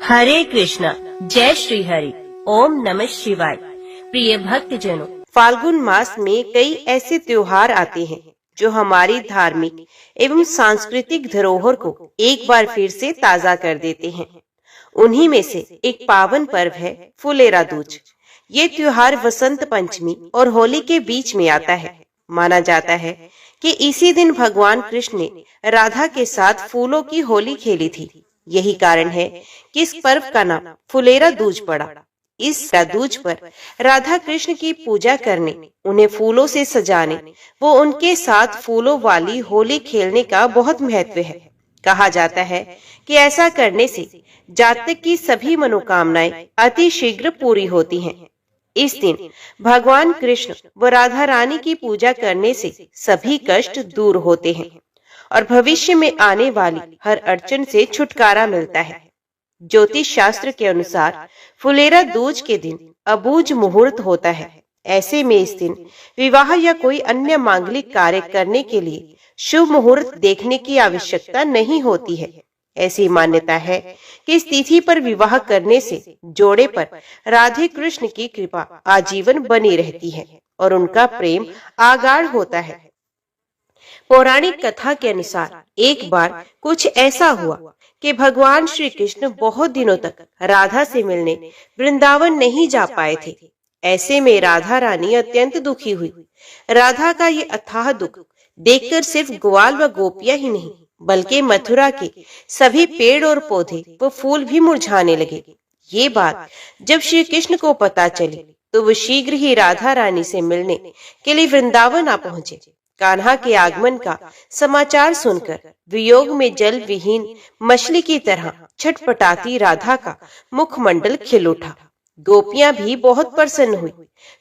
हरे कृष्णा, जय श्री हरि, ओम नमः शिवाय। प्रिय भक्तजनों, फाल्गुन मास में कई ऐसे त्योहार आते हैं जो हमारी धार्मिक एवं सांस्कृतिक धरोहर को एक बार फिर से ताजा कर देते हैं। उन्हीं में से एक पावन पर्व है फुलेरा दूज। ये त्योहार वसंत पंचमी और होली के बीच में आता है। माना जाता है कि इसी दिन भगवान कृष्ण ने राधा के साथ फूलों की होली खेली थी। यही कारण है कि इस पर्व का नाम फुलेरा दूज पड़ा। इस दूज पर राधा कृष्ण की पूजा करने, उन्हें फूलों से सजाने, वो उनके साथ फूलों वाली होली खेलने का बहुत महत्व है। कहा जाता है कि ऐसा करने से जातक की सभी मनोकामनाएं अति शीघ्र पूरी होती हैं। इस दिन भगवान कृष्ण व राधा रानी की पूजा करने से सभी कष्ट दूर होते हैं और भविष्य में आने वाली हर अड़चन से छुटकारा मिलता है। ज्योतिष शास्त्र के अनुसार फुलेरा दूज के दिन अबूझ मुहूर्त होता है। ऐसे में इस दिन विवाह या कोई अन्य मांगलिक कार्य करने के लिए शुभ मुहूर्त देखने की आवश्यकता नहीं होती है। ऐसी मान्यता है कि इस तिथि पर विवाह करने से जोड़े पर राधे कृष्ण की कृपा आजीवन बनी रहती है और उनका प्रेम आगाढ़ होता है। पौराणिक कथा के अनुसार एक बार कुछ ऐसा हुआ कि भगवान श्री कृष्ण बहुत दिनों तक राधा से मिलने वृंदावन नहीं जा पाए थे। ऐसे में राधा रानी अत्यंत दुखी हुई। राधा का ये अथाह दुख देखकर सिर्फ ग्वाल व गोपियां ही नहीं, बल्कि मथुरा के सभी पेड़ और पौधे व फूल भी मुरझाने लगे। ये बात जब श्री कृष्ण को पता चली तो वो शीघ्र ही राधा रानी से मिलने के लिए वृंदावन आ पहुंचे। कान्हा के आगमन का समाचार सुनकर वियोग में जल विहीन मछली की तरह छटपटाती राधा का मुखमंडल खिल उठा। गोपियां भी बहुत प्रसन्न हुई।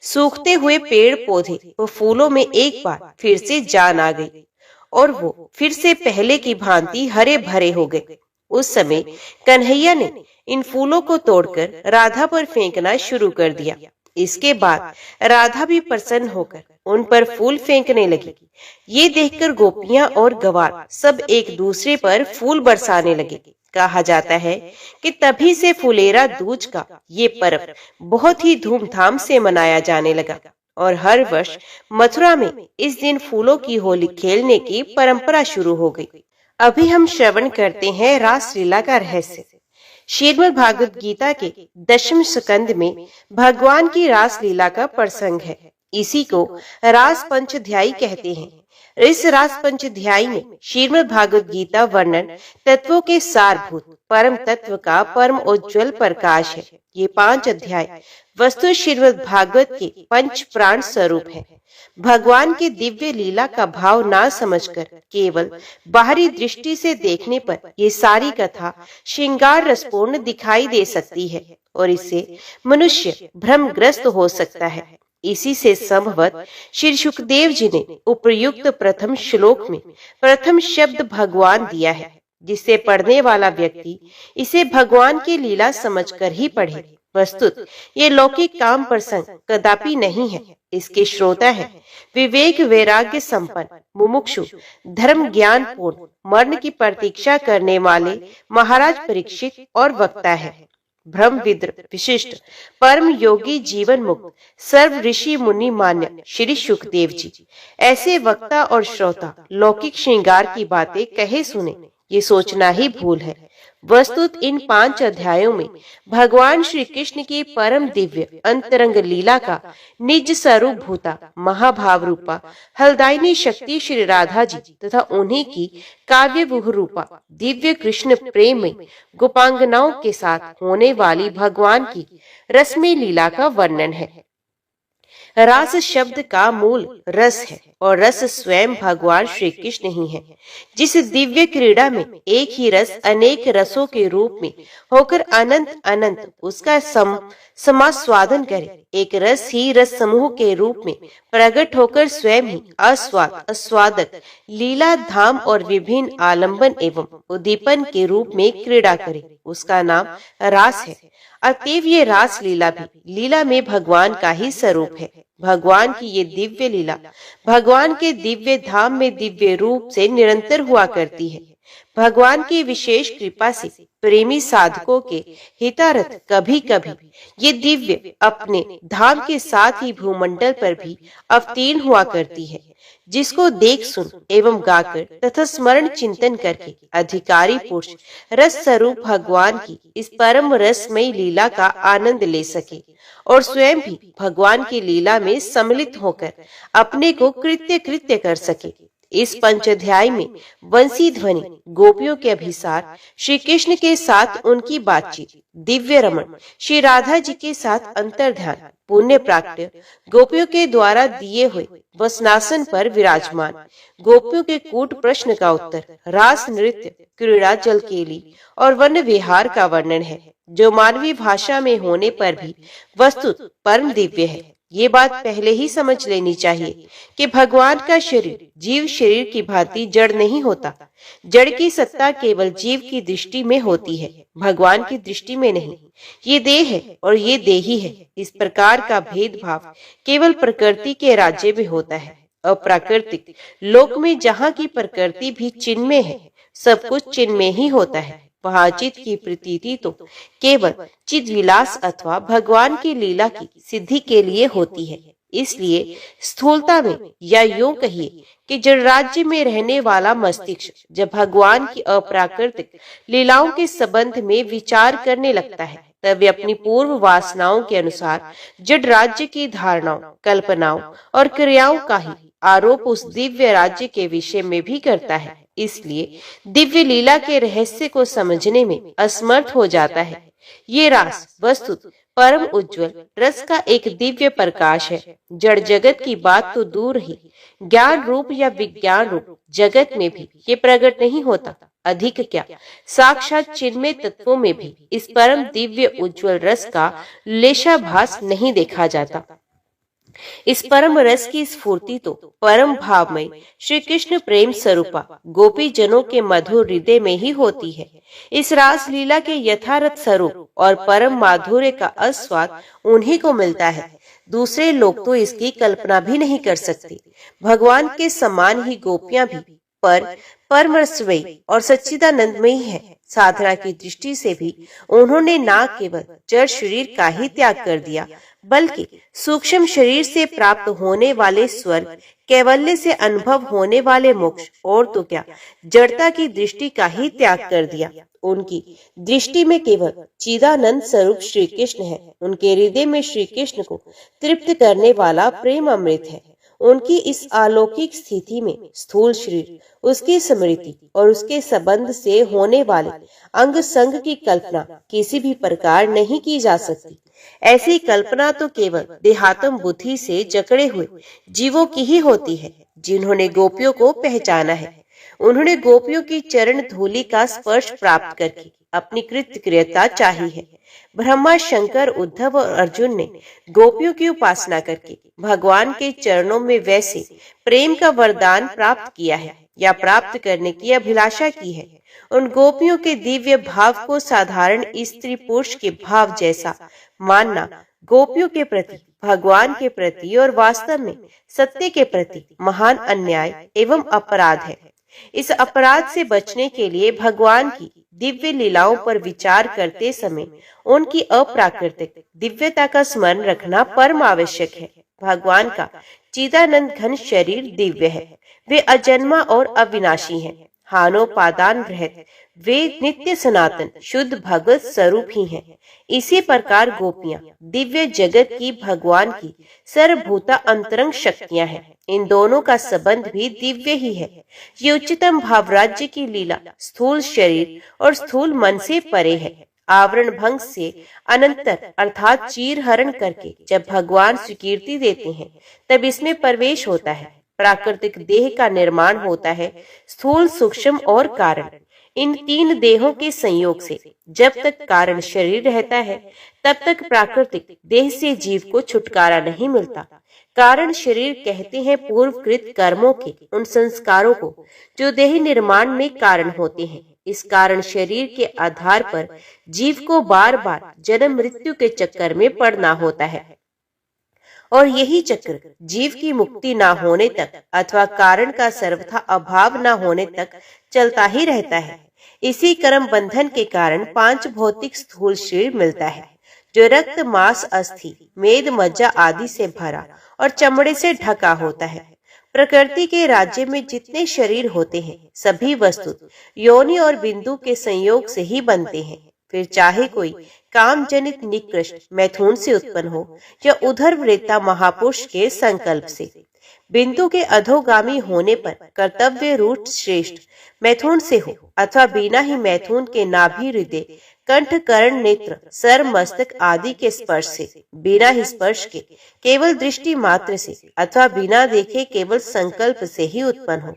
सूखते हुए पेड़ पौधे व फूलों में एक बार फिर से जान आ गई और वो फिर से पहले की भांति हरे भरे हो गए। उस समय कन्हैया ने इन फूलों को तोड़कर राधा पर फेंकना शुरू कर दिया। इसके बाद राधा भी प्रसन्न होकर उन पर फूल फेंकने लगी। ये देखकर गोपियां और गवार सब एक दूसरे पर फूल बरसाने लगे। कहा जाता है कि तभी से फुलेरा दूज का ये पर्व बहुत ही धूमधाम से मनाया जाने लगा और हर वर्ष मथुरा में इस दिन फूलों की होली खेलने की परंपरा शुरू हो गई। अभी हम श्रवण करते हैं रासलीला का रहस्य। श्रीमद् भागवत गीता के 10वें स्कंद में भगवान की रासलीला का प्रसंग है। इसी को रास पंचध्यायी कहते हैं। इस रास पंचध्यायी में श्रीमद् भागवत गीता वर्णन तत्वों के सारभूत परम तत्व का परम उज्ज्वल प्रकाश है। ये 5 अध्याय वस्तु श्रीमद् भागवत के पंच प्राण स्वरूप है। भगवान की दिव्य लीला का भाव ना समझकर केवल बाहरी दृष्टि से देखने पर ये सारी कथा श्रृंगार रसपूर्ण दिखाई दे सकती है और इससे मनुष्य भ्रमग्रस्त हो सकता है। इसी से संभवत श्री सुखदेव जी ने उपर्युक्त प्रथम श्लोक में प्रथम शब्द भगवान दिया है, जिससे पढ़ने वाला व्यक्ति इसे भगवान की लीला समझकर ही पढ़े। वस्तुत ये लौकिक काम प्रसंग कदापि नहीं है। इसके श्रोता है विवेक वैराग्य संपन्न मुमुक्षु धर्म ज्ञान पूर्ण मरण की प्रतीक्षा करने वाले महाराज परीक्षित और वक्ता है। ब्रह्म विद्र विशिष्ट परम योगी जीवन मुक्त सर्व ऋषि मुनि मान्य श्री सुखदेव जी। ऐसे वक्ता और श्रोता लौकिक श्रृंगार की बातें कहे सुने, ये सोचना ही भूल है। वस्तुत इन 5 अध्यायों में भगवान श्री कृष्ण की परम दिव्य अंतरंग लीला का निज स्वरूप भूता महाभाव रूपा हलदायिनी शक्ति श्री राधा जी तथा उन्हीं की काव्य रूपा दिव्य कृष्ण प्रेम में गोपांगनाओं के साथ होने वाली भगवान की रसमय लीला का वर्णन है। रास शब्द का मूल रस है और रस स्वयं भगवान श्री कृष्ण ही है। जिस दिव्य क्रीड़ा में एक ही रस अनेक रसों के रूप में होकर अनंत अनंत उसका समास्वादन करे, एक रस ही रस समूह के रूप में प्रकट होकर स्वयं ही आस्वाद आस्वादक लीला धाम और विभिन्न आलंबन एवं उद्दीपन के रूप में क्रीड़ा करे, उसका नाम रास है। अतएव ये रास लीला भी लीला में भगवान का ही स्वरूप है। भगवान की ये दिव्य लीला भगवान के दिव्य धाम में दिव्य रूप से निरंतर हुआ करती है। भगवान की विशेष कृपा से प्रेमी साधकों के हितार्थ कभी कभी ये दिव्य अपने धाम के साथ ही भूमंडल पर भी अवतीर्ण हुआ करती है, जिसको देख सुन एवं गाकर तथा स्मरण चिंतन करके अधिकारी पुरुष रस स्वरूप भगवान की इस परम रसमयी लीला का आनंद ले सके और स्वयं भी भगवान की लीला में सम्मिलित होकर अपने को कृत्य कृत्य कर सके। इस पंचाध्याय में वंशी ध्वनि, गोपियों के अभिसार, श्री कृष्ण के साथ उनकी बातचीत, दिव्य रमण, श्री राधा जी के साथ अंतर्ध्यान, पुण्य प्राक्ट्य, गोपियों के द्वारा दिए हुए वसनासन पर विराजमान, गोपियों के कूट प्रश्न का उत्तर, रास नृत्य, क्रीड़ा, जल केली और वन विहार का वर्णन है, जो मानवीय भाषा में होने पर भी वस्तुत परम दिव्य है। ये बात पहले ही समझ लेनी चाहिए कि भगवान का शरीर जीव शरीर की भांति जड़ नहीं होता। जड़ की सत्ता केवल जीव की दृष्टि में होती है, भगवान की दृष्टि में नहीं। ये देह है और ये देही है। इस प्रकार का भेदभाव केवल प्रकृति के राज्य में होता है। अप्राकृतिक लोक में जहाँ की प्रकृति भी चिन्मय है, सब कुछ चिन्मय ही होता है। वहाँ चित्त की प्रतीति तो केवल चिद विलास अथवा भगवान की लीला की सिद्धि के लिए होती है। इसलिए स्थूलता में या यूं कहिए कि जड़ राज्य में रहने वाला मस्तिष्क जब भगवान की अप्राकृतिक लीलाओं के संबंध में विचार करने लगता है, तब वे अपनी पूर्व वासनाओं के अनुसार जड़ राज्य की धारणाओं, कल्पनाओं और क्रियाओं का ही आरोप उस दिव्य राज्य के विषय में भी करता है। इसलिए दिव्य लीला के रहस्य को समझने में असमर्थ हो जाता है। ये रास वस्तुत परम उज्जवल रस का एक दिव्य प्रकाश है। जड़ जगत की बात तो दूर ही, ज्ञान रूप या विज्ञान रूप जगत में भी ये प्रकट नहीं होता। अधिक क्या, साक्षात चिन्मय तत्वों में भी इस परम दिव्य उज्जवल रस का लेशाभास नहीं देखा जाता। इस परम रस की स्फूर्ति तो परम भावमय श्री कृष्ण प्रेम स्वरूपा गोपी जनों के मधुर हृदय में ही होती है। इस रास लीला के यथार्थ स्वरूप और परम माधुर्य का आस्वाद उन्हीं को मिलता है। दूसरे लोग तो इसकी कल्पना भी नहीं कर सकते। भगवान के समान ही गोपियां भी परमरसमयी और सच्चिदानंदमयी है। साधना की दृष्टि से भी उन्होंने न केवल जड़ शरीर का ही त्याग कर दिया, बल्कि सूक्ष्म शरीर से प्राप्त होने वाले स्वर्ग, कैवल्य से अनुभव होने वाले मोक्ष और तो क्या जड़ता की दृष्टि का ही त्याग कर दिया। उनकी दृष्टि में केवल चिदानंद स्वरूप श्री कृष्ण है। उनके हृदय में श्री कृष्ण को तृप्त करने वाला प्रेम अमृत है। उनकी इस अलौकिक स्थिति में स्थूल शरीर, उसकी स्मृति और उसके संबंध से होने वाले अंग संग की कल्पना किसी भी प्रकार नहीं की जा सकती। ऐसी कल्पना तो केवल देहात्म बुद्धि से जकड़े हुए जीवों की ही होती है, जिन्होंने गोपियों को पहचाना है। उन्होंने गोपियों की चरण धूलि का स्पर्श प्राप्त करके अपनी कृतकृत्यता चाही है। ब्रह्मा, शंकर, उद्धव और अर्जुन ने गोपियों की उपासना करके भगवान के चरणों में वैसे प्रेम का वरदान प्राप्त किया है या प्राप्त करने की अभिलाषा की है। उन गोपियों के दिव्य भाव को साधारण स्त्री पुरुष के भाव जैसा मानना गोपियों के प्रति, भगवान के प्रति और वास्तव में सत्य के प्रति महान अन्याय एवं अपराध है। इस अपराध से बचने के लिए भगवान की दिव्य लीलाओं पर विचार करते समय उनकी अप्राकृतिक दिव्यता का स्मरण रखना परम आवश्यक है। भगवान का चिदानंद घन शरीर दिव्य है। वे अजन्मा और अविनाशी हैं। हानोपादान रहित वे नित्य सनातन शुद्ध भगवत स्वरूप ही हैं। इसी प्रकार गोपियां दिव्य जगत की भगवान की सर्वभूता अंतरंग शक्तियां हैं। इन दोनों का संबंध भी दिव्य ही है। ये उच्चतम भाव राज्य की लीला स्थूल शरीर और स्थूल मन से परे है। आवरण भंग से अनंतर अर्थात चीर हरण करके जब भगवान स्वीकृति देते हैं, तब इसमें प्रवेश होता है। प्राकृतिक देह का निर्माण होता है, स्थूल, सूक्ष्म और कारण। इन तीन देहों के संयोग से जब तक कारण शरीर रहता है, तब तक प्राकृतिक देह से जीव को छुटकारा नहीं मिलता। कारण शरीर कहते हैं पूर्वकृत कर्मों के उन संस्कारों को जो देह निर्माण में कारण होते हैं। इस कारण शरीर के आधार पर जीव को बार बार जन्म मृत्यु के चक्कर में पड़ना होता है और यही चक्र जीव की मुक्ति ना होने तक अथवा कारण का सर्वथा अभाव ना होने तक चलता ही रहता है। इसी कर्म बंधन के कारण 5 भौतिक स्थूल शरीर मिलता है, जो रक्त, मांस, अस्थि, मेद, मज्जा आदि से भरा और चमड़े से ढका होता है। प्रकृति के राज्य में जितने शरीर होते हैं, सभी वस्तु योनि और बिंदु के संयोग से ही बनते हैं। फिर चाहे कोई काम जनित निकृष्ट मैथुन से उत्पन्न हो या उधर वृत्ता महापुरुष के संकल्प से। बिंदु के अधोगामी होने पर कर्तव्य रूट श्रेष्ठ मैथुन से हो अथवा बिना ही मैथुन के नाभि, हृदय, कंठ, कर्ण, नेत्र, सर, मस्तक आदि के स्पर्श से, बिना ही स्पर्श के केवल दृष्टि मात्र से अथवा बिना देखे केवल संकल्प से ही उत्पन्न हो,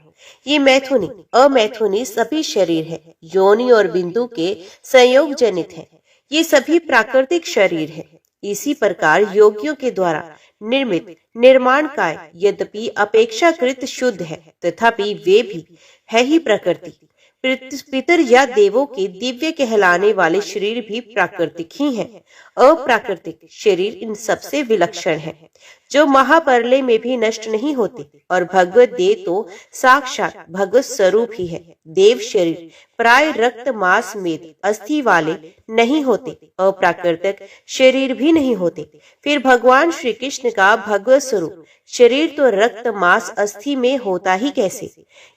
ये मैथुनी अमैथुनी सभी शरीर है, योनि और बिंदु के संयोग जनित है। ये सभी प्राकृतिक शरीर है। इसी प्रकार योगियों के द्वारा निर्मित निर्माण काय यद्यपि अपेक्षाकृत शुद्ध है, तथापि वे भी है ही प्रकृति। पितर या देवों के दिव्य कहलाने वाले शरीर भी प्राकृतिक ही हैं। अप्राकृतिक शरीर इन सबसे विलक्षण है, जो महाप्रलय में भी नष्ट नहीं होते। और भगवत देह तो साक्षात भगवत स्वरूप ही है। देव शरीर प्राय रक्त, मांस, मेद, अस्थि वाले नहीं होते, अप्राकृतिक शरीर भी नहीं होते। फिर भगवान श्री कृष्ण का भगवत स्वरूप शरीर तो रक्त, मांस, अस्थि में होता ही कैसे?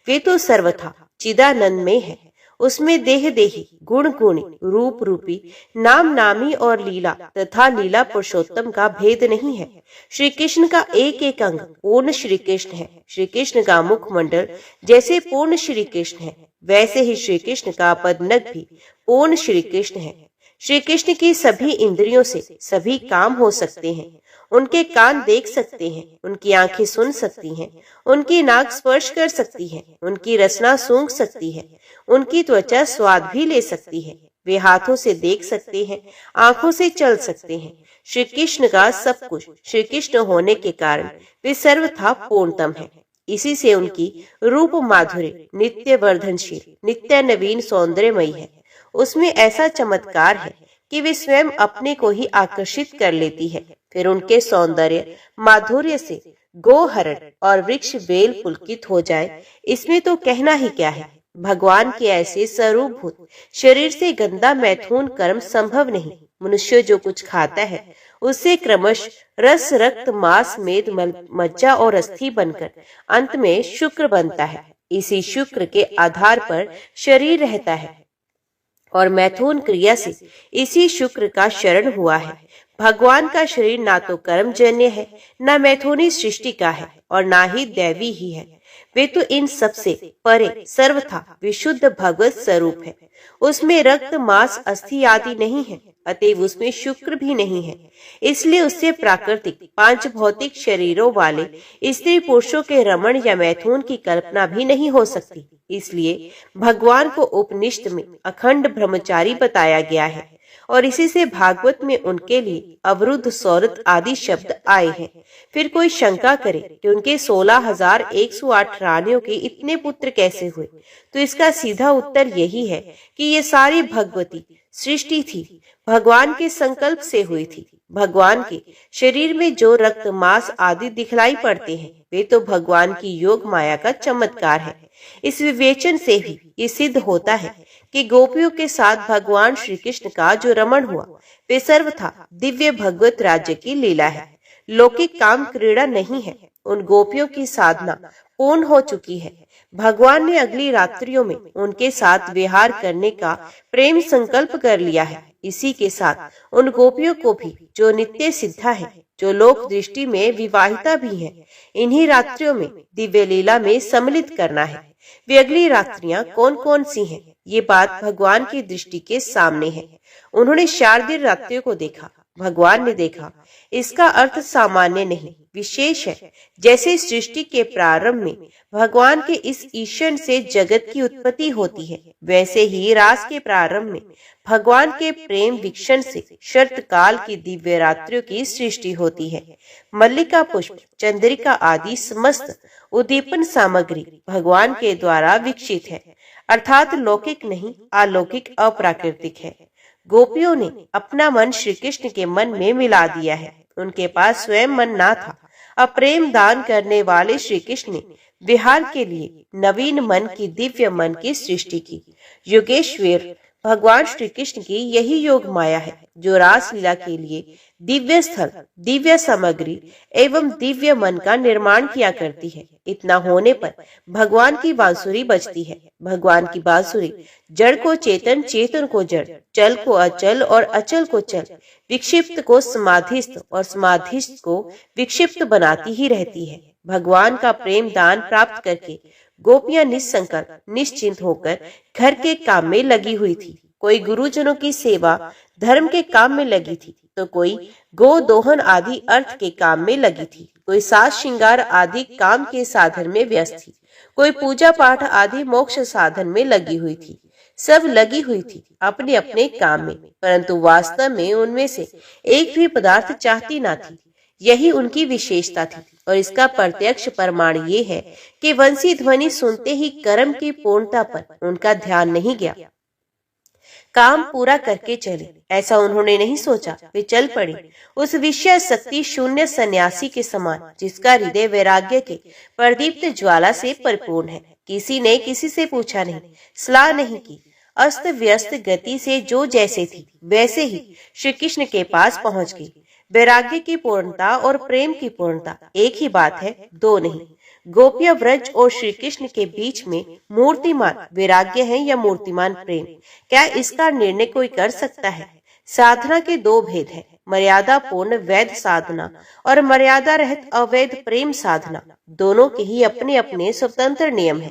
वे तो सर्वथा चिदानंद में है। उसमें देह देही, गुण गुणी, रूप रूपी, नाम नामी और लीला तथा लीला पुरुषोत्तम का भेद नहीं है। श्री कृष्ण का एक एक अंग पूर्ण श्री कृष्ण है। श्री कृष्ण का मुखमंडल जैसे पूर्ण श्री कृष्ण है, वैसे ही श्री कृष्ण का पदनख भी पूर्ण श्री कृष्ण है। श्री कृष्ण की सभी इंद्रियों से सभी काम हो सकते हैं। उनके कान देख सकते हैं, उनकी आंखें सुन सकती हैं, उनकी नाक स्पर्श कर सकती है, उनकी रसना सूंघ सकती है, उनकी त्वचा स्वाद भी ले सकती है। वे हाथों से देख सकते हैं, आंखों से चल सकते हैं। श्री कृष्ण का सब कुछ श्री कृष्ण होने के कारण वे सर्वथा पूर्णतम है। इसी से उनकी रूप माधुर्य नित्य वर्धनशील, नित्य नवीन, सौंदर्यमयी है। उसमें ऐसा चमत्कार है कि वे स्वयं अपने को ही आकर्षित कर लेती है। फिर उनके सौंदर्य माधुर्य से गोहरण और वृक्ष बेल पुलकित हो जाए, इसमें तो कहना ही क्या है। भगवान के ऐसे स्वरूपभूत शरीर से गंदा मैथुन कर्म संभव नहीं। मनुष्य जो कुछ खाता है उससे क्रमश रस, रक्त, मांस, मेद, मज्जा और अस्थि बनकर अंत में शुक्र बनता है। इसी शुक्र के आधार पर शरीर रहता है और मैथुन क्रिया से इसी शुक्र का शरण हुआ है। भगवान का शरीर ना तो कर्मजन्य है, न मैथुनी सृष्टि का है और ना ही दैवी ही है। वे तो इन सबसे परे सर्वथा विशुद्ध भगवत स्वरूप है। उसमें रक्त, मांस, अस्थि आदि नहीं है, अतएव उसमें शुक्र भी नहीं है। इसलिए उससे प्राकृतिक 5 भौतिक शरीरों वाले स्त्री पुरुषों के रमण या मैथुन की कल्पना भी नहीं हो सकती। इसलिए भगवान को उपनिषद में अखंड ब्रह्मचारी बताया गया है और इसी से भागवत में उनके लिए अवरुद्ध, सौरत आदि शब्द आए हैं। फिर कोई शंका करे कि उनके 16,108 रानियों के इतने पुत्र कैसे हुए, तो इसका सीधा उत्तर यही है कि ये सारी भगवती सृष्टि थी, भगवान के संकल्प से हुई थी। भगवान के शरीर में जो रक्त, मांस आदि दिखलाई पड़ते हैं, वे तो भगवान की योग माया का चमत्कार है। इस विवेचन से भी ये सिद्ध होता है कि गोपियों के साथ भगवान श्री कृष्ण का जो रमण हुआ, वे सर्वथा दिव्य भगवत राज्य की लीला है, लौकिक काम क्रीड़ा नहीं है। उन गोपियों की साधना पूर्ण हो चुकी है। भगवान ने अगली रात्रियों में उनके साथ विहार करने का प्रेम संकल्प कर लिया है। इसी के साथ उन गोपियों को भी जो नित्य सिद्धा है, जो लोक दृष्टि में विवाहिता भी है, इन्हीं रात्रियों में दिव्य लीला में सम्मिलित करना है। वे अगली रात्रियां कौन कौन सी हैं, ये बात भगवान की दृष्टि के सामने है। उन्होंने शारदीय रात्रियों को देखा, भगवान ने देखा। इसका अर्थ सामान्य नहीं, विशेष है। जैसे सृष्टि के प्रारंभ में भगवान के इस ईश्वर से जगत की उत्पत्ति होती है, वैसे ही रास के प्रारंभ में भगवान के प्रेम वीक्षण से शरत काल की दिव्य रात्रियों की सृष्टि होती है। मल्लिका पुष्प, चंद्रिका आदि समस्त उद्दीपन सामग्री भगवान के द्वारा विकसित है, अर्थात लौकिक नहीं, अलौकिक, अप्राकृतिक है। गोपियों ने अपना मन श्री कृष्ण के मन में मिला दिया है। उनके पास स्वयं मन ना था। अब प्रेम दान करने वाले श्री कृष्ण ने विहार के लिए नवीन मन की दिव्य मन की सृष्टि की। योगेश्वर भगवान श्री कृष्ण की यही योग माया है जो रासलीला के लिए दिव्य स्थल, दिव्य सामग्री एवं दिव्य मन का निर्माण किया करती है। इतना होने पर भगवान की बांसुरी बजती है। भगवान की बांसुरी जड़ को चेतन, चेतन को जड़, चल को अचल और अचल को चल, विक्षिप्त को समाधिस्थ और समाधिस्थ को विक्षिप्त बनाती ही रहती है। भगवान का प्रेम दान प्राप्त करके गोपियां निसंकल्प निश्चिंत होकर घर के काम में लगी हुई थी। कोई गुरुजनों की सेवा धर्म के काम में लगी थी, तो कोई गो दोहन आदि अर्थ के काम में लगी थी, कोई साज श्रृंगार आदि काम के साधन में व्यस्त थी, कोई पूजा पाठ आदि मोक्ष साधन में लगी हुई थी। सब लगी हुई थी अपने अपने काम में, परंतु वास्तव में उनमें से एक भी पदार्थ चाहती ना थी। यही उनकी विशेषता थी और इसका प्रत्यक्ष प्रमाण ये है कि वंशी ध्वनि सुनते ही कर्म की पूर्णता पर उनका ध्यान नहीं गया। काम पूरा करके चले ऐसा उन्होंने नहीं सोचा। वे चल पड़े उस विषय शक्ति शून्य सन्यासी के समान जिसका हृदय वैराग्य के प्रदीप्त ज्वाला से परिपूर्ण है। किसी ने किसी से पूछा नहीं, सलाह नहीं की, अस्त व्यस्त गति से जो जैसे थी वैसे ही श्री कृष्ण के पास पहुंच गई। वैराग्य की पूर्णता और प्रेम की पूर्णता एक ही बात है, दो नहीं। गोपिया व्रज और श्री कृष्ण के बीच में मूर्तिमान वैराग्य है या मूर्तिमान प्रेम, क्या इसका निर्णय कोई कर सकता है? साधना के दो भेद है, मर्यादा पूर्ण वैध साधना और मर्यादा रहित अवैध प्रेम साधना। दोनों के ही अपने अपने स्वतंत्र नियम है।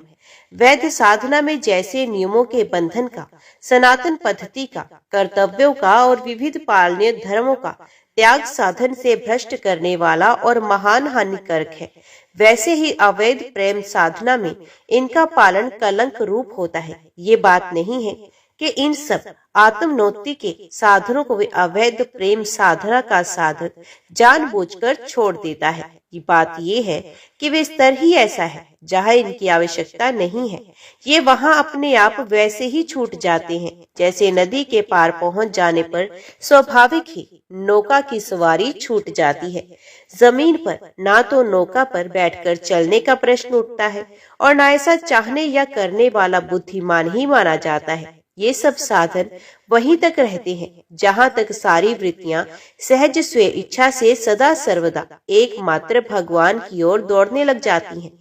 वैध साधना में जैसे नियमों के बंधन का, सनातन पद्धति का, कर्तव्यों का और विविध पालनीय धर्मों का त्याग साधन से भ्रष्ट करने वाला और महान हानिकारक है, वैसे ही अवैध प्रेम साधना में इनका पालन कलंक रूप होता है। ये बात नहीं है कि इन सब आत्मनोक्ति के साधनों को वे अवैध प्रेम साधना का साधन जानबूझकर छोड़ देता है। ये बात ये है कि वे स्तर ही ऐसा है जहाँ इनकी आवश्यकता नहीं है। ये वहाँ अपने आप वैसे ही छूट जाते हैं जैसे नदी के पार पहुंच जाने पर स्वाभाविक ही नौका की सवारी छूट जाती है। जमीन पर ना तो नौका पर बैठकर चलने का प्रश्न उठता है और ना ऐसा चाहने या करने वाला बुद्धिमान ही माना जाता है। ये सब साधन वहीं तक रहते हैं जहाँ तक सारी वृत्तियां सहज स्वे इच्छा से सदा सर्वदा एकमात्र भगवान की ओर दौड़ने लग जाती हैं।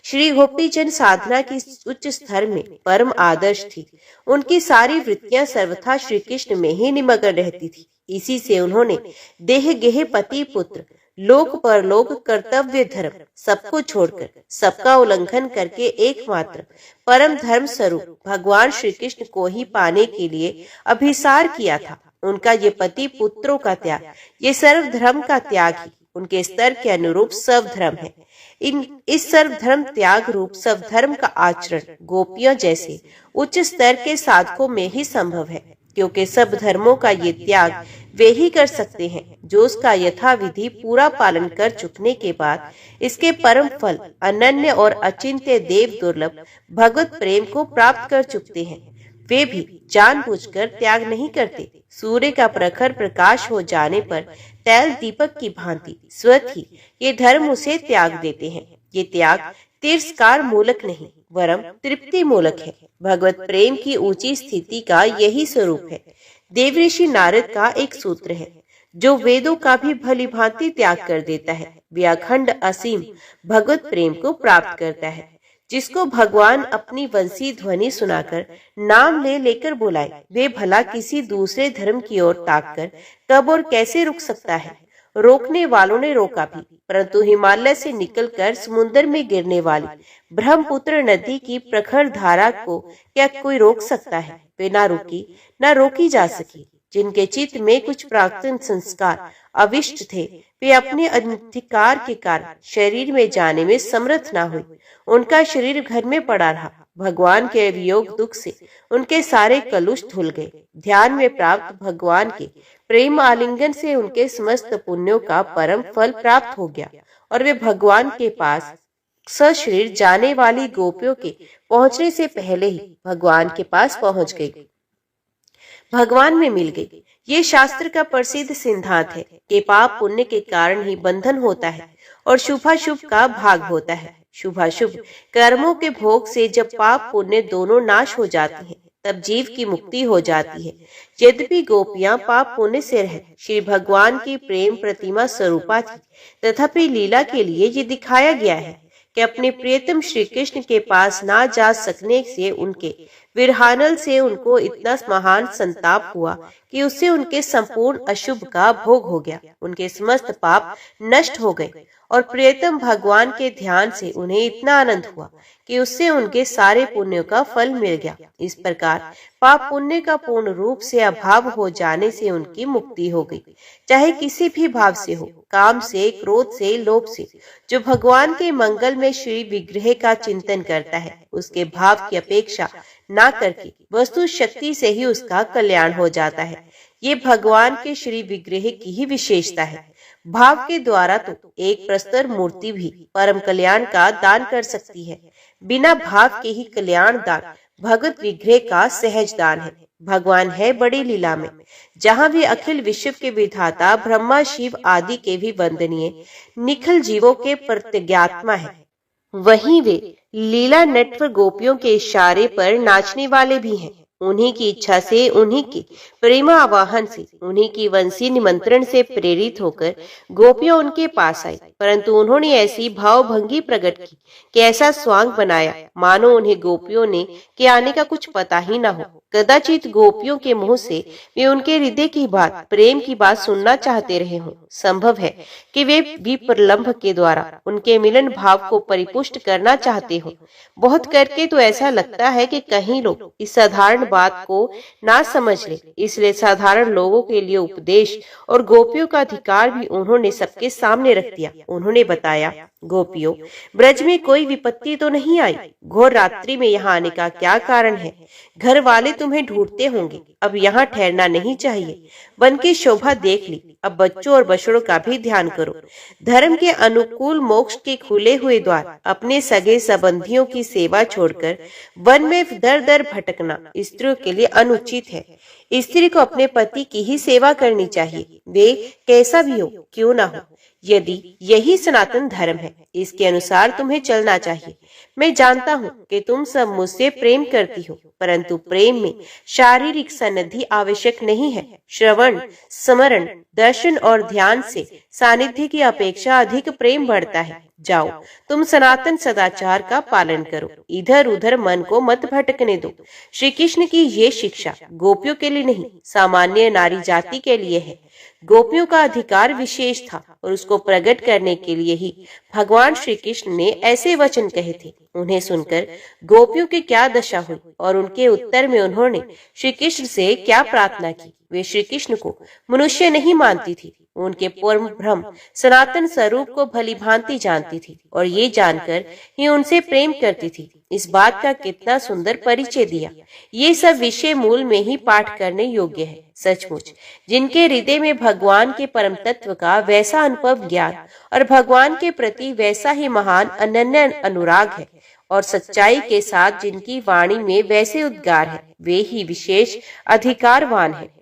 श्री गोपीचंद साधना की उच्च स्तर में परम आदर्श थी। उनकी सारी वृत्तियां सर्वथा श्री कृष्ण में ही निमग्न रहती थी। इसी से उन्होंने देह गेह पति पुत्र लोक परलोक कर्तव्य धर्म सबको छोड़कर सबका उल्लंघन करके एकमात्र परम धर्म स्वरूप भगवान श्री कृष्ण को ही पाने के लिए अभिसार किया था। उनका ये पति पुत्रों का त्याग, ये सर्व धर्म का त्याग ही उनके स्तर के अनुरूप सब धर्म है। इस सर्व धर्म त्याग रूप सब धर्म का आचरण गोपियों जैसे उच्च स्तर के साधकों में ही संभव है, क्योंकि सब धर्मों का ये त्याग वे ही कर सकते हैं जो उसका यथाविधि पूरा पालन कर चुकने के बाद इसके परम फल अनन्य और अचिंत्य देव दुर्लभ भगवत प्रेम को प्राप्त कर चुकते हैं। वे भी जानबूझकर त्याग नहीं करते। सूर्य का प्रखर प्रकाश हो जाने पर तैल दीपक की भांति स्वतः ही ये धर्म उसे त्याग देते हैं। ये त्याग तिरस्कार मूलक नहीं वरम तृप्ति मूलक है। भगवत प्रेम की ऊंची स्थिति का यही स्वरूप है। देवऋषि नारद का एक सूत्र है जो वेदों का भी भली भांति त्याग कर देता है। वे अखंड असीम भगवत प्रेम को प्राप्त करता है। जिसको भगवान अपनी वंशी ध्वनि सुनाकर नाम ले लेकर बुलाए, वे भला किसी दूसरे धर्म की ओर ताककर कब और कैसे रुक सकता है? रोकने वालों ने रोका भी, परंतु हिमालय से निकलकर समुद्र में गिरने वाली ब्रह्मपुत्र नदी की प्रखर धारा को क्या कोई रोक सकता है? वे ना रुकी ना रोकी जा सकी। जिनके चित्त में कुछ प्राक्तन संस्कार अविष्ट थे, वे अपने अधिकार के कारण शरीर में जाने में समर्थ ना हुए। उनका शरीर घर में पड़ा रहा। भगवान के वियोग दुख से उनके सारे कलुष धुल गए। ध्यान में प्राप्त भगवान के प्रेम आलिंगन से उनके समस्त पुण्यों का परम फल प्राप्त हो गया और वे भगवान के पास सशरीर जाने वाली गोपियों के पहुंचने से पहले ही भगवान के पास पहुंच गई। भगवान में मिल गई। ये शास्त्र का प्रसिद्ध सिद्धांत है कि पाप पुण्य के कारण ही बंधन होता है और शुभाशुभ का भाग होता है। शुभाशुभ कर्मों के भोग से जब पाप पुण्य दोनों नाश हो जाते हैं, तब जीव की मुक्ति हो जाती है। यद्यपि गोपियां पाप पुण्य से रहित श्री भगवान की प्रेम प्रतिमा स्वरूपा थी, तथापि लीला के लिए ये दिखाया गया है कि अपने प्रियतम श्री कृष्ण के पास ना जा सकने से उनके विरहानल से उनको इतना महान संताप हुआ कि उससे उनके संपूर्ण अशुभ का भोग हो गया। उनके समस्त पाप नष्ट हो गए और प्रियतम भगवान के ध्यान से उन्हें इतना आनंद हुआ कि उससे उनके सारे पुण्यों का फल मिल गया। इस प्रकार पाप पुण्य का पूर्ण रूप से अभाव हो जाने से उनकी मुक्ति हो गई। चाहे किसी भी भाव से हो, काम से, क्रोध से, लोभ से, जो भगवान के मंगल में श्री विग्रह का चिंतन करता है, उसके भाव की अपेक्षा ना करके वस्तु शक्ति से ही उसका कल्याण हो जाता है। ये भगवान के श्री विग्रह की ही विशेषता है। भाव के द्वारा तो एक प्रस्तर मूर्ति भी परम कल्याण का दान कर सकती है। बिना भाव के ही कल्याण दान भगवत विग्रह का सहज दान है। भगवान है बड़ी लीला में, जहाँ भी अखिल विश्व के विधाता ब्रह्मा शिव आदि के भी वंदनीय निखिल जीवों के प्रतिज्ञात्मा है, वहीं वे लीला नटवर गोपियों के इशारे पर नाचने वाले भी हैं। उन्हीं की इच्छा से, उन्हीं के प्रेम आवाहन से, उन्हीं की वंशी निमंत्रण से प्रेरित होकर गोपियां उनके पास आई, परंतु उन्होंने ऐसी भावभंगी प्रकट की कि ऐसा स्वांग बनाया मानो उन्हें गोपियों ने के आने का कुछ पता ही न हो। कदाचित गोपियों के मुंह से वे उनके हृदय की बात, प्रेम की बात सुनना चाहते रहे हों। संभव है कि वे भी प्रलंभ के द्वारा उनके मिलन भाव को परिपुष्ट करना चाहते हो। बहुत करके तो ऐसा लगता है कि कहीं लोग इस साधारण बात को ना समझ ले, इसलिए साधारण लोगों के लिए उपदेश और गोपियों का अधिकार भी उन्होंने सबके सामने रख दिया। उन्होंने बताया, गोपियों, ब्रज में कोई विपत्ति तो नहीं आई? घोर रात्रि में यहाँ आने का क्या कारण है? घर वाले तुम्हें ढूंढते होंगे। अब यहाँ ठहरना नहीं चाहिए। वन की शोभा देख ली, अब बच्चों और बछड़ों का भी ध्यान करो। धर्म के अनुकूल मोक्ष के खुले हुए द्वार, अपने सगे संबंधियों की सेवा छोड़कर वन में दर दर भटकना स्त्रियों के लिए अनुचित है। स्त्री को अपने पति की ही सेवा करनी चाहिए, वे कैसा भी हो, क्यों ना हो। यदि यही सनातन धर्म है, इसके अनुसार तुम्हें चलना चाहिए। मैं जानता हूँ कि तुम सब मुझसे प्रेम करती हो, परंतु प्रेम में शारीरिक सन्निधि आवश्यक नहीं है। श्रवण, स्मरण, दर्शन और ध्यान से सानिध्य की अपेक्षा अधिक प्रेम बढ़ता है। जाओ, तुम सनातन सदाचार का पालन करो, इधर उधर मन को मत भटकने दो। श्री कृष्ण की ये शिक्षा गोपियों के लिए नहीं, सामान्य नारी जाति के लिए है। गोपियों का अधिकार विशेष था और उसको प्रकट करने के लिए ही भगवान श्री कृष्ण ने ऐसे वचन कहे थे। उन्हें सुनकर गोपियों की क्या दशा हुई और उनके उत्तर में उन्होंने श्री कृष्ण से क्या प्रार्थना की। वे श्री कृष्ण को मनुष्य नहीं मानती थी, उनके पूर्ण ब्रह्म सनातन स्वरूप को भली भांति जानती थी और ये जानकर ही उनसे प्रेम करती थी। इस बात का कितना सुंदर परिचय दिया। ये सब विषय मूल में ही पाठ करने योग्य है। सचमुच जिनके हृदय में भगवान के परम तत्व का वैसा अनुभव, ज्ञान और भगवान के प्रति वैसा ही महान अनन्य अनुराग है और सच्चाई के साथ जिनकी वाणी में वैसे उद्गार है, वे ही विशेष अधिकारवान है।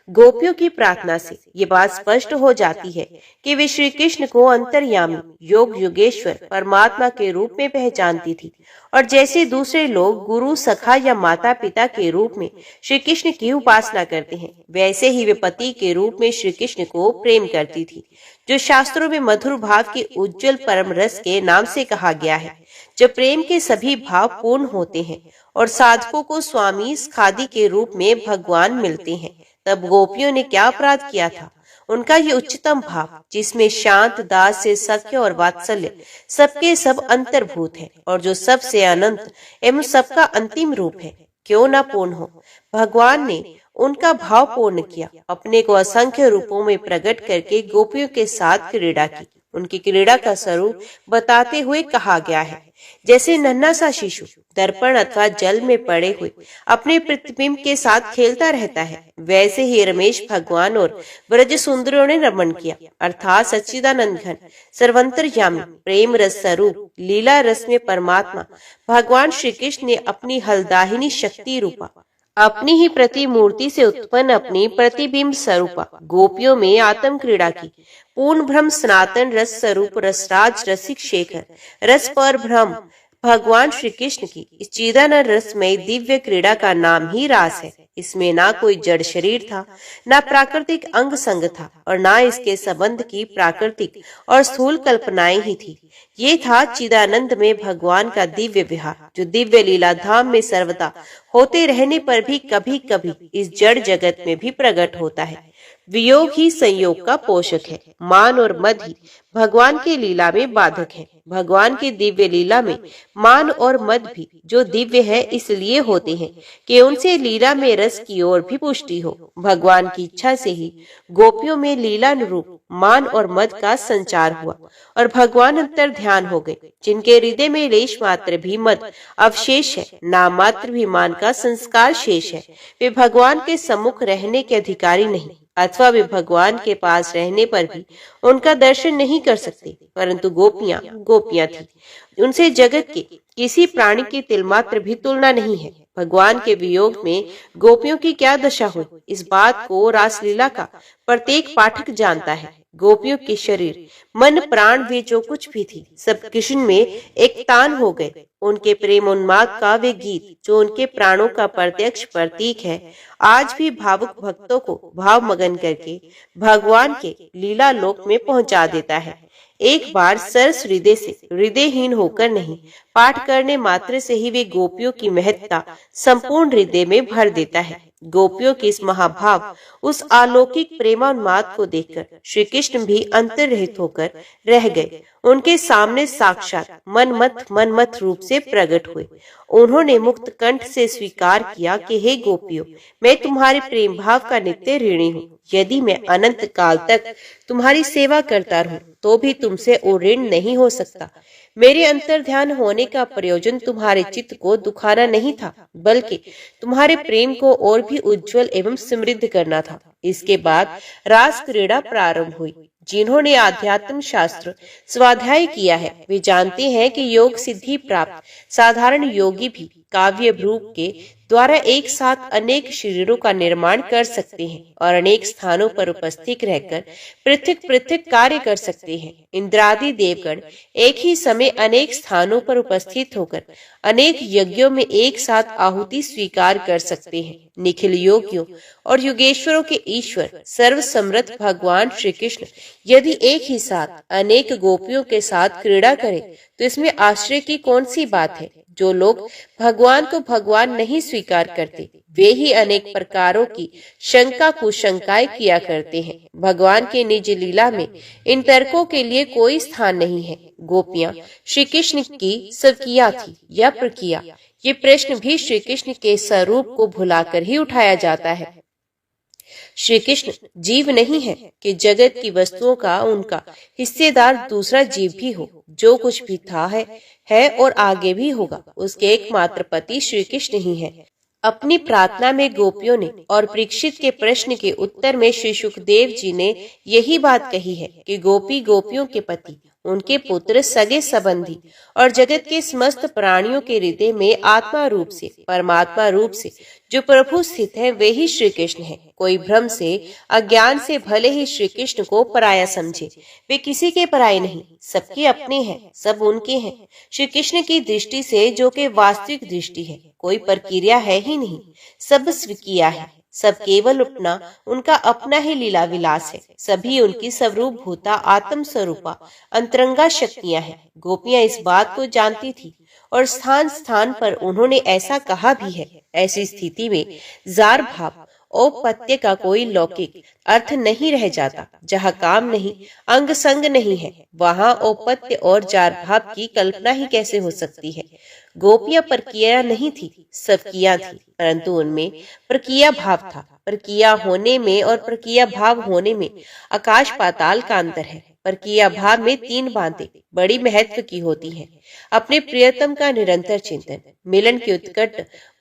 गोपियों की प्रार्थना से ये बात स्पष्ट हो जाती है कि वे श्री कृष्ण को अंतर्यामी, योग योगेश्वर परमात्मा के रूप में पहचानती थी और जैसे दूसरे लोग गुरु, सखा या माता पिता के रूप में श्री कृष्ण की उपासना करते हैं, वैसे ही वे पति के रूप में श्री कृष्ण को प्रेम करती थी, जो शास्त्रों में मधुर भाव के उज्जवल परम रस के नाम से कहा गया है। जब प्रेम के सभी भाव पूर्ण होते हैं और साधकों को स्वामी खादी के रूप में भगवान मिलते हैं, तब गोपियों ने क्या अपराध किया था? उनका ये उच्चतम भाव, जिसमें शांत, दास से सख्य और वात्सल्य सबके सब अंतर्भूत है और जो सबसे अनंत एवं सबका अंतिम रूप है, क्यों न पूर्ण हो। भगवान ने उनका भाव पूर्ण किया, अपने को असंख्य रूपों में प्रकट करके गोपियों के साथ क्रीड़ा की। उनकी क्रीड़ा का स्वरूप बताते हुए कहा गया है, जैसे नन्हा सा शिशु दर्पण अथवा जल में पड़े हुए अपने प्रतिबिंब के साथ खेलता रहता है, वैसे ही रमेश भगवान और ब्रज सुंदरों ने रमण किया, अर्थात सच्चिदानंद घन सर्वंतर्यामी प्रेम रस स्वरूप लीला रस में परमात्मा भगवान श्री कृष्ण ने अपनी हलदाहिनी शक्ति रूपा अपनी ही प्रतिमूर्ति से उत्पन्न अपनी प्रतिबिंब स्वरूपा गोपियों में आत्म क्रीड़ा की। पूर्ण ब्रह्म सनातन रस स्वरूप रसराज रसिक शेखर रस पर ब्रह्म भगवान श्री कृष्ण की इस चिदानंद रसमय दिव्य क्रीड़ा का नाम ही रास है। इसमें ना कोई जड़ शरीर था, ना प्राकृतिक अंग संग था, और ना इसके संबंध की प्राकृतिक और स्थूल कल्पनाएं ही थी। ये था चिदानंद में भगवान का दिव्य विहार, जो दिव्य लीला धाम में सर्वदा होते रहने पर भी कभी कभी इस जड़ जगत में भी प्रकट होता है। वियोग ही संयोग का पोषक है। मान और मद ही भगवान के लीला में बाधक है। भगवान की दिव्य लीला में मान और मद भी जो दिव्य है इसलिए होते हैं कि उनसे लीला में रस की ओर भी पुष्टि हो। भगवान की इच्छा से ही गोपियों में लीलानुरूप मान और मद का संचार हुआ और भगवान अंतर ध्यान हो गए। जिनके हृदय में लेश मात्र भी मद अवशेष है, नाम मात्र भी मान का संस्कार शेष है, वे भगवान के सम्मुख रहने के अधिकारी नहीं, अथवा वे भगवान के पास रहने पर भी उनका दर्शन नहीं कर सकते। परंतु गोपियां गोपियां थी, उनसे जगत के किसी प्राणी की तिलमात्र भी तुलना नहीं है। भगवान के वियोग में गोपियों की क्या दशा हुई, इस बात को रासलीला का प्रत्येक पाठक जानता है। गोपियों के शरीर मन प्राण वे जो कुछ भी थी सब कृष्ण में एक तान हो गए। उनके प्रेम उन्माद का वे गीत जो उनके प्राणों का प्रत्यक्ष प्रतीक है, आज भी भावुक भक्तों को भाव मगन करके भगवान के लीला लोक में पहुंचा देता है। एक बार सरस हृदय से हृदयहीन होकर नहीं, पाठ करने मात्र से ही वे गोपियों की महत्ता संपूर्ण हृदय में भर देता है। गोपियों की इस महाभाव उस अलौकिक प्रेमान्माद को देखकर श्री कृष्ण भी अंतर्रहित होकर रह गए। उनके सामने साक्षात मनमथ रूप से प्रकट हुए। उन्होंने मुक्त कंठ से स्वीकार किया कि हे गोपियों, मैं तुम्हारे प्रेम भाव का नित्य ऋणी हूँ। यदि मैं अनंत काल तक तुम्हारी सेवा करता रहूं तो भी तुमसे वो ऋण नहीं हो सकता। मेरे अंतर ध्यान होने का प्रयोजन तुम्हारे चित्त को दुखाना नहीं था, बल्कि तुम्हारे प्रेम को और भी उज्जवल एवं समृद्ध करना था। इसके बाद रास क्रीड़ा प्रारंभ हुई। जिन्होंने आध्यात्म शास्त्र स्वाध्याय किया है वे जानते हैं कि योग सिद्धि प्राप्त साधारण योगी भी काव्य रूप के द्वारा एक साथ अनेक शरीरों का निर्माण कर सकते हैं और अनेक स्थानों पर उपस्थित रहकर पृथक पृथक कार्य कर सकते हैं। इंद्रादि देवगण एक ही समय अनेक स्थानों पर उपस्थित होकर अनेक यज्ञों में एक साथ आहुति स्वीकार कर सकते हैं। निखिल योगियों और युगेश्वरों के ईश्वर सर्व समर्थ भगवान श्री कृष्ण यदि एक ही साथ अनेक गोपियों के साथ क्रीड़ा करें तो इसमें आश्चर्य की कौन सी बात है। जो लोग भगवान को भगवान नहीं स्वीकार करते वे ही अनेक प्रकारों की शंका कुशंकाएं किया करते हैं। भगवान के निज लीला में इन तर्कों के लिए कोई स्थान नहीं है। गोपियां श्री कृष्ण की सवकिया थी या प्रकिया, ये प्रश्न भी श्री कृष्ण के स्वरूप को भुलाकर ही उठाया जाता है। श्री कृष्ण जीव नहीं है कि जगत की वस्तुओं का उनका हिस्सेदार दूसरा जीव भी हो। जो कुछ भी था है और आगे भी होगा, उसके एकमात्र पति श्री कृष्ण ही है। अपनी प्रार्थना में गोपियों ने और परीक्षित के प्रश्न के उत्तर में श्री सुखदेव जी ने यही बात कही है कि गोपी गोपियों के पति, उनके पुत्र, सगे संबंधी और जगत के समस्त प्राणियों के हृदय में आत्मा रूप से परमात्मा रूप से जो प्रभु स्थित है वे ही श्री कृष्ण है। कोई भ्रम से अज्ञान से भले ही श्री कृष्ण को पराया समझे, वे किसी के पराये नहीं, सबके अपने हैं, सब उनके हैं। श्री कृष्ण की दृष्टि से जो कि वास्तविक दृष्टि है, कोई प्रक्रिया है ही नहीं, सब स्वीकिया है, सब केवल अपना उनका अपना ही लीला विलास है। सभी उनकी स्वरूप भूता आत्म स्वरूपा अंतरंगा शक्तियां हैं। गोपियां इस बात को जानती थी और स्थान स्थान पर उन्होंने ऐसा कहा भी है। ऐसी स्थिति में जार भाव औपत्य का कोई लौकिक अर्थ नहीं रह जाता। जहाँ काम नहीं, अंग संग नहीं है, वहाँ औपत्य और जार भाव की कल्पना ही कैसे हो सकती है। गोपियां प्रक्रिया नहीं थी, सबकिया थी, परंतु उनमें प्रक्रिया भाव था। प्रक्रिया होने में और प्रक्रिया भाव होने में आकाश पाताल का अंतर है। प्रक्रिया भाव में 3 बातें बड़ी महत्व की होती हैं: अपने प्रियतम का निरंतर चिंतन, मिलन की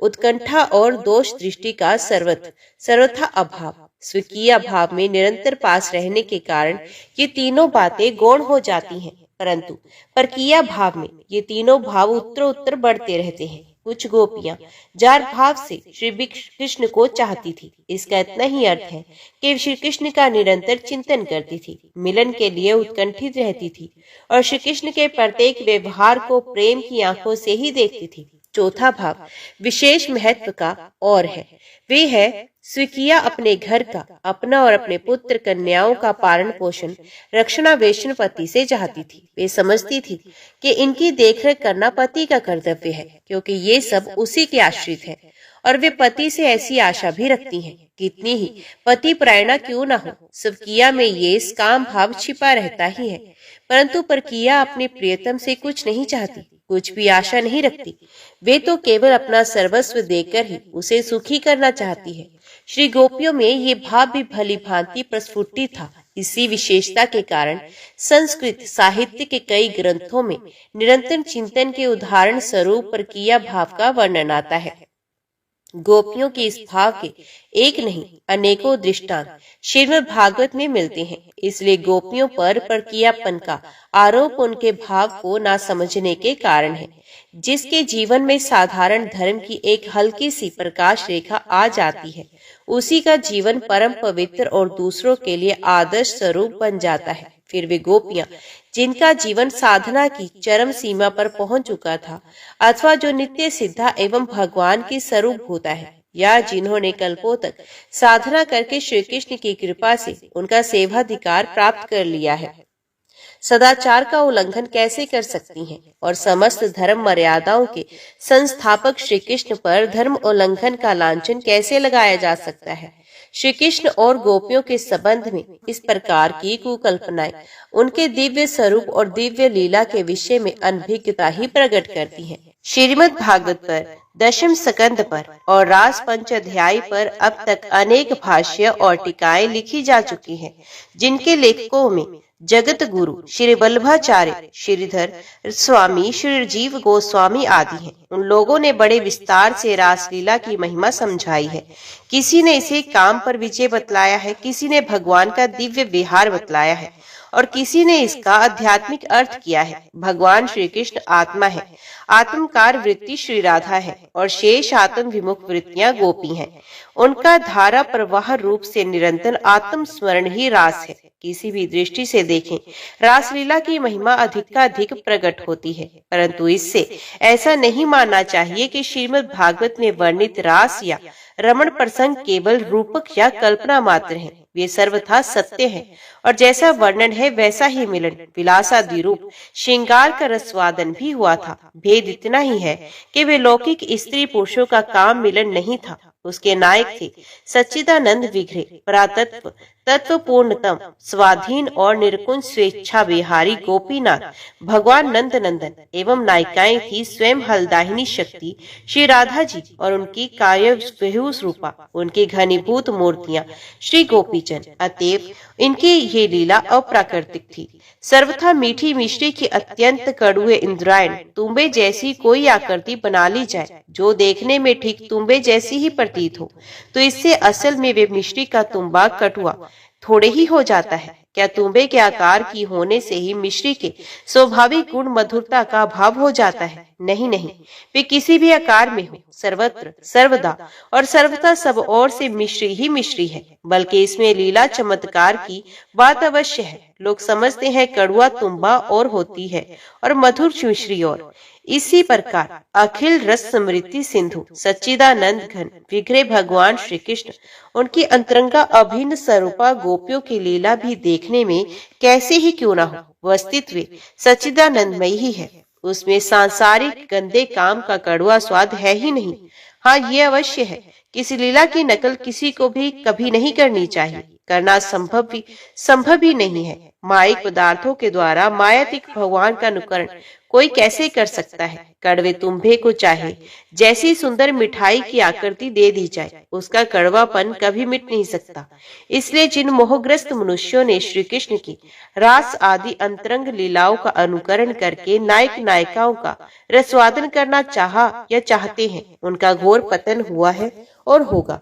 उत्कंठा और दोष दृष्टि का सर्वथा अभाव। स्वीकिया भाव में निरंतर पास रहने के कारण ये तीनों बातें गौण हो जाती हैं, परंतु प्रक्रिया भाव में ये तीनों भाव उत्तरोत्तर बढ़ते रहते हैं। कुछ गोपियां जार भाव से श्री कृष्ण को चाहती थी। इसका इतना ही अर्थ है कि श्री कृष्ण का निरंतर चिंतन करती थी, मिलन के लिए उत्कंठित रहती थी और श्री कृष्ण के प्रत्येक व्यवहार को प्रेम की आंखों से ही देखती थी। चौथा भाव विशेष महत्व का और है, वे है स्वीकिया अपने घर का, अपना और अपने पुत्र कन्याओं का पालन पोषण रक्षणावेक्षण पति से चाहती थी। वे समझती थी कि इनकी देखरेख करना पति का कर्तव्य है, क्योंकि ये सब उसी के आश्रित है और वे पति से ऐसी आशा भी रखती हैं। कितनी ही पति प्रायणा क्यों न हो, स्वीकिया में ये काम भाव छिपा रहता ही है। परंतु परकिया अपने प्रियतम से कुछ नहीं चाहती, कुछ भी आशा नहीं रखती। वे तो केवल अपना सर्वस्व देकर ही उसे सुखी करना चाहती है। श्री गोपियों में ये भाव भी भली भांति प्रस्फुटित था। इसी विशेषता के कारण संस्कृत साहित्य के कई ग्रंथों में निरंतर चिंतन के उदाहरण स्वरूप परकिया भाव का वर्णन आता है। गोपियों के इस भाव के एक नहीं अनेकों दृष्टांत श्रीमद् भागवत में मिलते हैं। इसलिए गोपियों पर परकियापन का आरोप उनके भाव को ना समझने के कारण है। जिसके जीवन में साधारण धर्म की एक हल्की सी प्रकाश रेखा आ जाती है, उसी का जीवन परम पवित्र और दूसरों के लिए आदर्श स्वरूप बन जाता है। फिर वे गोपियां जिनका जीवन साधना की चरम सीमा पर पहुंच चुका था, अथवा जो नित्य सिद्धा एवं भगवान की स्वरूप होता है, या जिन्होंने कल्पों तक साधना करके श्री कृष्ण की कृपा से उनका सेवाधिकार प्राप्त कर लिया है, सदाचार का उल्लंघन कैसे कर सकती हैं और समस्त धर्म मर्यादाओं के संस्थापक श्री कृष्ण पर धर्म उल्लंघन का लांछन कैसे लगाया जा सकता है। श्री कृष्ण और गोपियों के संबंध में इस प्रकार की कुकल्पनाएं उनके दिव्य स्वरूप और दिव्य लीला के विषय में अनभिज्ञता ही प्रकट करती हैं। श्रीमद् भागवत पर, दशम स्कंद पर और रास पंचाध्याय पर अब तक अनेक भाष्य और टीकाएं लिखी जा चुकी हैं, जिनके लेखकों में जगत गुरु श्री वल्लभाचार्य, श्रीधर स्वामी, श्री जीव गोस्वामी आदि हैं। उन लोगों ने बड़े विस्तार से रासलीला की महिमा समझाई है। किसी ने इसे काम पर विजय बतलाया है, किसी ने भगवान का दिव्य विहार बतलाया है और किसी ने इसका आध्यात्मिक अर्थ किया है। भगवान श्री कृष्ण आत्मा है, आत्मकार वृत्ति श्री राधा है और शेष आत्म विमुख वृत्तियां गोपी हैं। उनका धारा प्रवाह रूप से निरंतर आत्म स्मरण ही रास है। किसी भी दृष्टि से देखें, रासलीला की महिमा अधिकाधिक प्रकट होती है, परंतु इससे ऐसा नहीं मानना चाहिए कि श्रीमद् भागवत में वर्णित रास या रमण प्रसंग केवल रूपक या कल्पना मात्र हैं। वे सर्वथा सत्य है और जैसा वर्णन है वैसा ही मिलन, विलासादि रूप श्रृंगार का रसवादन भी हुआ था। भेद इतना ही है कि वे लौकिक स्त्री पुरुषों का काम मिलन नहीं था। उसके नायक थे सच्चिदानंद विग्रह, परातत्व, तत्व पूर्णतम, स्वाधीन और निर्कुंज स्वेच्छा विहारी गोपीनाथ भगवान नंद नंदन एवं नायिकाएं थी स्वयं हलदाहिनी शक्ति श्री राधा जी और उनकी कार्य रूपा, उनकी घनीभूत मूर्तियां श्री गोपीचंद। अतएव इनकी ये लीला अप्राकृतिक थी। सर्वथा मीठी मिश्री की अत्यंत कड़ुए इंद्रायण तुम्बे जैसी कोई आकृति बना ली जाए, जो देखने में ठीक तुम्बे जैसी ही प्रतीत हो, तो इससे असल में वे मिश्री का तुम्बा कटुआ थोड़े ही हो जाता है। क्या तुम्बे के आकार की होने से ही मिश्री के स्वाभाविक गुण मधुरता का अभाव हो जाता है? नहीं नहीं, वे किसी भी आकार में हो, सर्वत्र सर्वदा और सर्वथा सब ओर से मिश्री ही मिश्री है। बल्कि इसमें लीला चमत्कार की बात अवश्य है। लोग समझते हैं कड़ुआ तुम्बा और होती है और मधुर मिश्री और। इसी प्रकार अखिल रस समृद्धि सिंधु सच्चिदानंद घन विग्रह भगवान श्री कृष्ण, उनकी अंतरंगा अभिन्न स्वरूपा गोपियों की लीला भी देखने में कैसे ही क्यों ना हो, वस्तुतः वे सच्चिदानंदमयी ही है। उसमें सांसारिक गंदे काम का कड़वा स्वाद है ही नहीं। हाँ, ये अवश्य है, किसी लीला की नकल किसी को भी कभी नहीं करनी चाहिए। करना संभव ही नहीं है। मायिक पदार्थों के द्वारा मायातीत भगवान का अनुकरण कोई कैसे कर सकता है? कड़वे तुम्बे को चाहे जैसी सुंदर मिठाई की आकृति दे दी जाए, उसका कड़वापन कभी मिट नहीं सकता। इसलिए जिन मोहग्रस्त मनुष्यों ने श्री कृष्ण की रास आदि अंतरंग लीलाओं का अनुकरण करके नायक नायिकाओं का रसवादन करना चाहा या चाहते हैं, उनका घोर पतन हुआ है और होगा।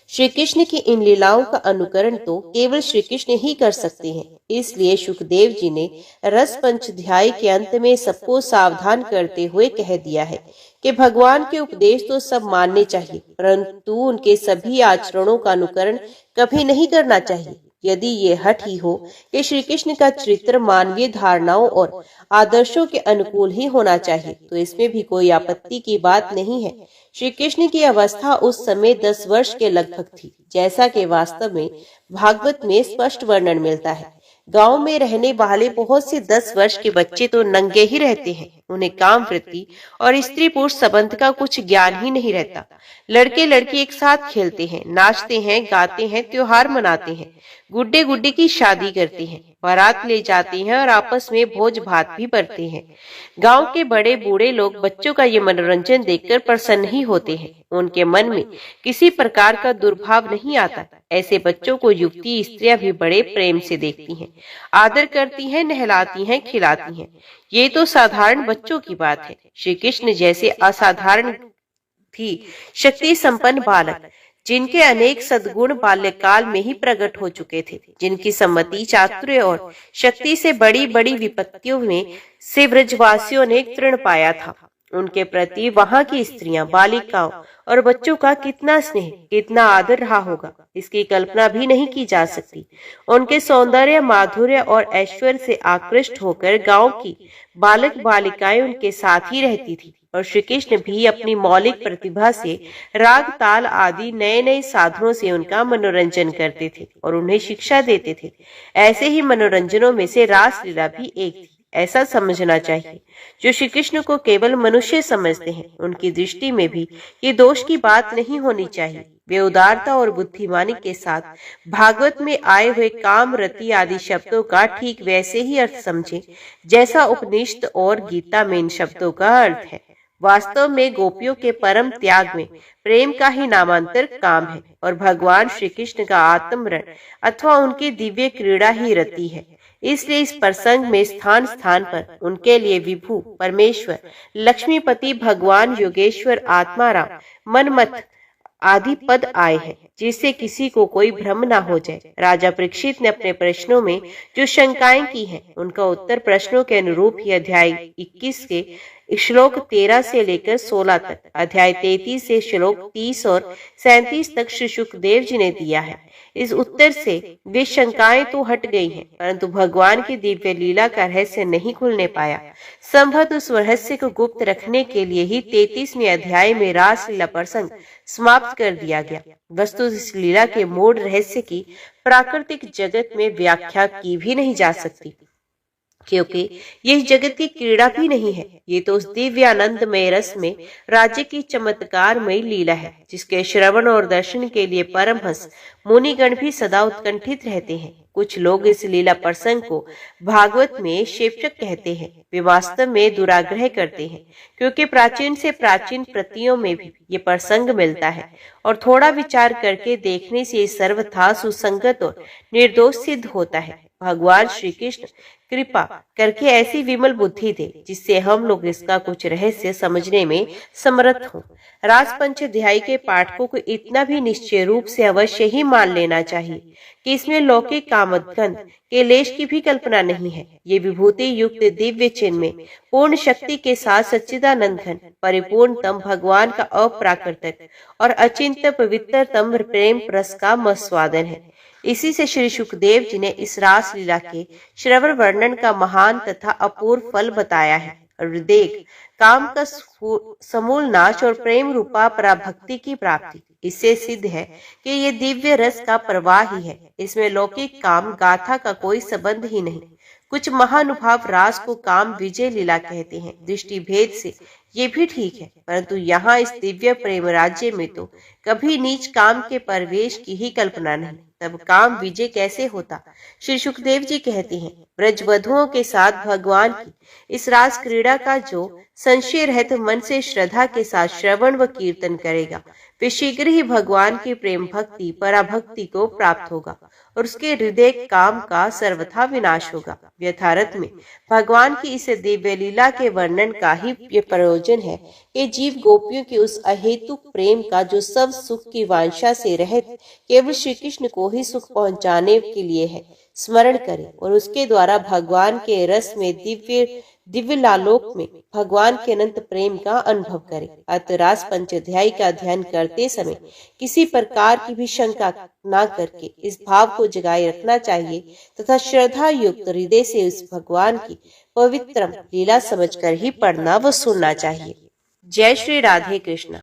श्री कृष्ण की इन लीलाओं का अनुकरण तो केवल श्री कृष्ण ही कर सकते हैं। इसलिए सुखदेव जी ने रस पंचाध्याय के अंत में सबको सावधान करते हुए कह दिया है कि भगवान के उपदेश तो सब मानने चाहिए, परंतु उनके सभी आचरणों का अनुकरण कभी नहीं करना चाहिए। यदि ये हठ ही हो कि श्री कृष्ण का चरित्र मानवीय धारणाओं और आदर्शों के अनुकूल ही होना चाहिए, तो इसमें भी कोई आपत्ति की बात नहीं है। श्री कृष्ण की अवस्था उस समय 10 वर्ष के लगभग थी, जैसा कि वास्तव में भागवत में स्पष्ट वर्णन मिलता है। गांव में रहने वाले बहुत से 10 वर्ष के बच्चे तो नंगे ही रहते हैं। उन्हें काम वृत्ति और स्त्री पुरुष संबंध का कुछ ज्ञान ही नहीं रहता। लड़के लड़की एक साथ खेलते हैं, नाचते हैं, गाते हैं, त्योहार मनाते हैं, गुड्डे गुड्डी की शादी करते हैं, बारात ले जाते हैं और आपस में भोज भात भी करते हैं। गांव के बड़े बूढ़े लोग बच्चों का ये मनोरंजन देखकर प्रसन्न ही होते हैं। उनके मन में किसी प्रकार का दुर्भाव नहीं आता। ऐसे बच्चों को युवती स्त्रियां भी बड़े प्रेम से देखती हैं, आदर करती हैं, नहलाती हैं, खिलाती हैं। ये तो साधारण बच्चों की बात है। श्री कृष्ण जैसे असाधारण थी शक्ति संपन्न बालक, जिनके अनेक सद्गुण बाल्यकाल में ही प्रकट हो चुके थे, जिनकी सम्मति, चातुर्य और शक्ति से बड़ी बड़ी विपत्तियों में से ब्रजवासियों ने तृण पाया था, उनके प्रति वहां की स्त्रियां, बालिकाओं और बच्चों का कितना स्नेह, कितना आदर रहा होगा, इसकी कल्पना भी नहीं की जा सकती। उनके सौंदर्य, माधुर्य और ऐश्वर्य से आकृष्ट होकर गांव की बालक बालिकाएं उनके साथ ही रहती थी और श्री कृष्ण भी अपनी मौलिक प्रतिभा से राग, ताल आदि नए नए साधनों से उनका मनोरंजन करते थे और उन्हें शिक्षा देते थे। ऐसे ही मनोरंजनों में से रास लीला भी एक थी। ऐसा समझना चाहिए। जो श्री कृष्ण को केवल मनुष्य समझते हैं, उनकी दृष्टि में भी ये दोष की बात नहीं होनी चाहिए। वे उदारता और बुद्धिमानी के साथ भागवत में आए हुए काम, रति आदि शब्दों का ठीक वैसे ही अर्थ समझें जैसा उपनिषद और गीता में इन शब्दों का अर्थ है। वास्तव में गोपियों के परम त्याग में प्रेम का ही नामांतर काम है और भगवान श्री कृष्ण का आत्मरण अथवा उनकी दिव्य क्रीड़ा ही रति है। इसलिए इस प्रसंग में स्थान स्थान पर उनके लिए विभु, परमेश्वर, लक्ष्मीपति, भगवान, योगेश्वर, आत्माराम, मनमथ आदि पद आए हैं, जिससे किसी को कोई भ्रम न हो जाए। राजा परीक्षित ने अपने प्रश्नों में जो शंकाएं की हैं, उनका उत्तर प्रश्नों के अनुरूप ही अध्याय 21 के श्लोक 13 से लेकर 16 तक, अध्याय 33 से श्लोक 30 और 37 तक श्री सुखदेव जी ने दिया है। इस उत्तर से वे शंकाएं तो हट गई हैं, परंतु भगवान की दिव्य लीला का रहस्य नहीं खुलने पाया। संभवतः उस रहस्य को गुप्त रखने के लिए ही 33वें अध्याय में रास लीला प्रसंग समाप्त कर दिया गया। वस्तु इस लीला के मूल रहस्य की प्राकृतिक जगत में व्याख्या की भी नहीं जा सकती, क्योंकि यह जगत की क्रीड़ा भी नहीं है। ये तो उस दिव्य आनंदमय रस में राज्य की चमत्कारमय लीला है, जिसके श्रवण और दर्शन के लिए परमहंस मुनिगण भी सदा उत्कंठित रहते हैं। कुछ लोग इस लीला प्रसंग को भागवत में शेषक कहते हैं। वे वास्तव में दुराग्रह करते हैं, क्योंकि प्राचीन से प्राचीन प्रतियों में भी ये प्रसंग मिलता है और थोड़ा विचार करके देखने से सर्वथा सुसंगत और निर्दोष सिद्ध होता है। भगवान श्री कृष्ण कृपा करके ऐसी विमल बुद्धि दे जिससे हम लोग इसका कुछ रहस्य समझने में समर्थ हों। रास पंचाध्याय के पाठकों को इतना भी निश्चय रूप से अवश्य ही मान लेना चाहिए कि इसमें लौकिक कामोद्गंध के लेश की भी कल्पना नहीं है। ये विभूति युक्त दिव्य चिन्ह में पूर्ण शक्ति के साथ सच्चिदानंद घन परिपूर्णतम भगवान का अप्राकृतिक और अचिंत्य पवित्रतम प्रेम रस का मस्वादन है। इसी से श्री सुखदेव जी ने इस रास लीला के श्रवण वर्णन का महान तथा अपूर्व फल बताया है। और देख, काम का समूल नाश और प्रेम रूपा पराभक्ति की प्राप्ति, इससे सिद्ध है कि ये दिव्य रस का प्रवाह ही है। इसमें लौकिक काम गाथा का कोई संबंध ही नहीं। कुछ महानुभाव रास को काम विजय लीला कहते हैं। दृष्टि भेद से ये भी ठीक है, परंतु यहाँ इस दिव्य प्रेम राज्य में तो कभी नीच काम के प्रवेश की ही कल्पना नहीं। तब काम विजय कैसे होता? श्री सुखदेव जी कहते हैं, ब्रजवधुओं के साथ भगवान की इस रास क्रीड़ा का जो संशय रहित मन से श्रद्धा के साथ श्रवण व कीर्तन करेगा, वे शीघ्र ही भगवान की प्रेम भक्ति पराभक्ति को प्राप्त होगा और उसके हृदय काम का सर्वथा विनाश होगा। यथार्थ में भगवान की इस दिव्य लीला के वर्णन का ही ये प्रयोजन है कि जीव गोपियों के उस अहेतुक प्रेम का जो सब सुख की वांछा से रहित केवल श्री कृष्ण को ही सुख पहुंचाने के लिए है, स्मरण करें और उसके द्वारा भगवान के रस में दिव्य लालोक में भगवान के अनंत प्रेम का अनुभव करें। अतरास पंचाध्यायी का अध्ययन करते समय किसी प्रकार की भी शंका न करके इस भाव को जगाए रखना चाहिए तथा श्रद्धा युक्त हृदय से उस भगवान की पवित्र लीला समझकर ही पढ़ना व सुनना चाहिए। जय श्री राधे कृष्ण।